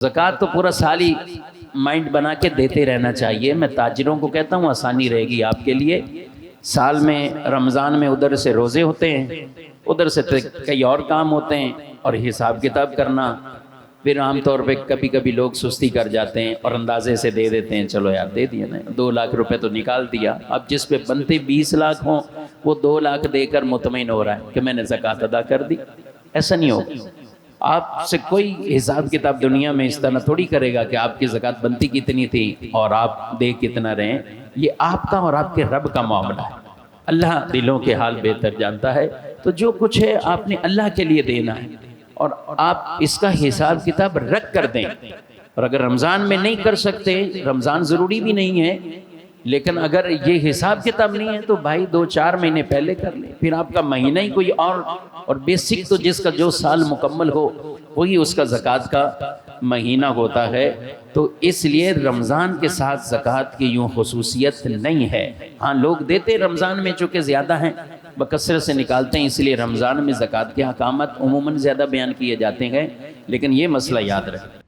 زکوٰۃ تو پورا سال ہی مائنڈ بنا کے دیتے رہنا چاہیے۔ میں تاجروں کو کہتا ہوں آسانی رہے گی آپ کے لیے، سال میں رمضان میں ادھر سے روزے ہوتے ہیں، ادھر سے کئی اور کام ہوتے ہیں، اور حساب کتاب کرنا، پھر عام طور پہ کبھی کبھی لوگ سستی کر جاتے ہیں اور اندازے سے دے دیتے ہیں، چلو یار دے دیا نا، 2 لاکھ روپے تو نکال دیا، اب جس پہ بنتے 20 لاکھ ہوں وہ 2 لاکھ دے کر مطمئن ہو رہا ہے کہ میں نے زکوٰۃ ادا کر دی۔ ایسا نہیں ہوگا، آپ سے کوئی حساب کتاب دنیا میں اس طرح تھوڑی کرے گا کہ آپ کی زکوٰۃ بنتی کتنی تھی اور آپ دے کتنا رہے۔ یہ آپ کا اور آپ کے رب کا معاملہ ہے، اللہ دلوں کے حال بہتر جانتا ہے۔ تو جو کچھ ہے آپ نے اللہ کے لیے دینا ہے، اور آپ اس کا حساب کتاب رکھ کر دیں۔ اور اگر رمضان میں نہیں کر سکتے، رمضان ضروری بھی نہیں ہے، لیکن اگر یہ حساب کتاب نہیں ہے تو بھائی 2-4 مہینے پہلے کر لیں، پھر آپ کا مہینہ ہی کوئی اور بیسک تو جس کا جو سال مکمل ہو وہی اس کا زکوٰۃ کا مہینہ ہوتا ہے۔ تو اس لیے رمضان کے ساتھ زکوٰۃ کی یوں خصوصیت نہیں ہے۔ ہاں لوگ دیتے رمضان میں چونکہ زیادہ ہیں، بکثرت سے نکالتے ہیں، اس لیے رمضان میں زکوٰۃ کے احکامات عموماً زیادہ بیان کیے جاتے ہیں، لیکن یہ مسئلہ یاد رکھیں۔